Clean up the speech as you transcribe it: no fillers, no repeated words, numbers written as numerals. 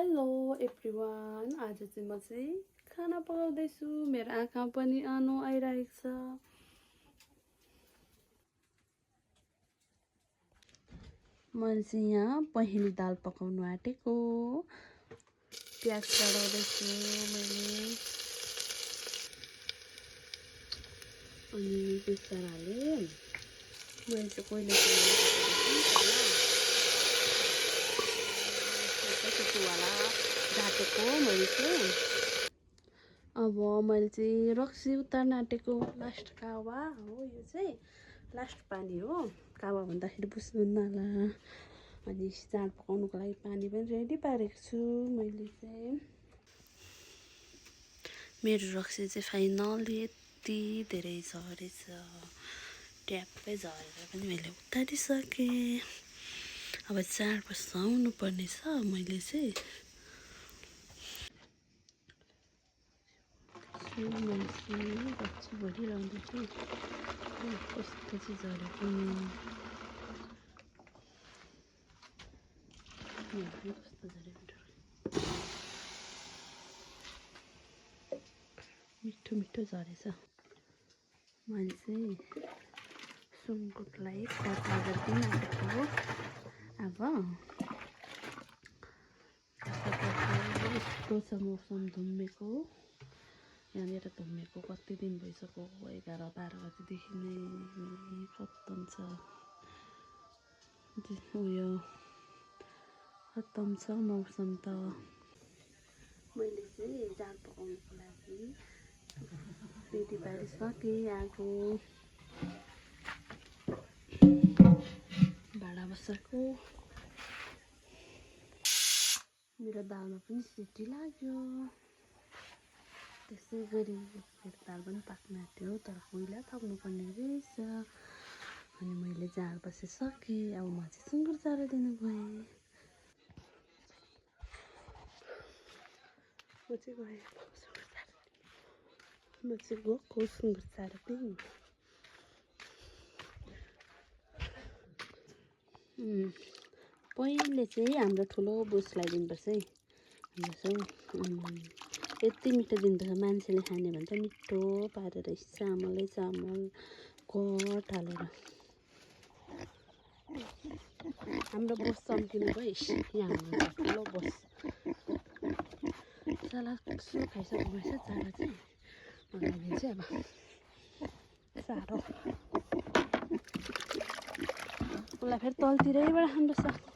Hello everyone, आज चाहिँ म चाहिँ खाना पकाउँदैछु। मेरो आँखा पनि आनो आइरहेको छ। मैले चाहिँ यहाँ पहेँली दाल पकाउनु आँटेको। प्याज चढाउँदैछु मैले, अनि बिस्तार हालेँ। मैले चाहिँ कोइला जाटेको मैले चाहिँ। अब मैले चाहिँ रक्सी उतार्न आँटेको। लास्ट कावा हो यो चाहिँ, लास्ट पानी हो। कावा भन्दाखेरि बुझ्नुहुन्न होला। अनि चाड पकाउनुको लागि पानी पनि रेडी पारेको छु मैले चाहिँ। मेरो रक्सी चाहिँ फाइनली यति धेरै झरेछ, ट्याप्पै झरेर पनि मैले उतारिसकेँ। अब चाड बसाउनु पर्ने छ। मैले चाहिँ रक्सी भरिरहँदैछु। कस्तो चाहिँ झरेको कस्तो झरेको मिठो मिठो झरेछ। मैले चाहिँ सुँगुरलाई कटा गरिदिन आँटेको हो। अब यस्तो छ मौसम धुम्मेको। यहाँनिर धुम्मेको कति दिन भइसक्यो, 11-12 बजीदेखि नै खत्तम छ। उयो खत्तम छ मौसम त। मैले चाहिँ जाल पकाउनुको लागि रेडी पारिसकेँ। आगो भाँडा बसाएको। मेरो दालमा पनि सिटी लाग्यो। त्यसै गरी मेरो दाल पनि पाक्न आँट्यो, तर कोइला थप्नुपर्ने रहेछ। अनि मैले जाँड बसिसकेँ। अब म चाहिँ सुँगुर चारो दिन गएँ। म चाहिँ गएको सुँगुर चारो दिन। पहिले चाहिँ हाम्रो ठुलो बुसलाई दिनुपर्छ है। हाम्रो चाहिँ यति मिठो दिनुपर्छ, मान्छेले खाने भन्छ मिठो पारेर चामल कट हालेर। हाम्रो बस चम्किनु गयो। यहाँ हाम्रो ठुलो बस साला कस्तो खाइसक्नु भएछ चारो चाहिँ। अनि चाहिँ अब चारो उसलाई फेरि तलतिरैबाट खानुपर्छ।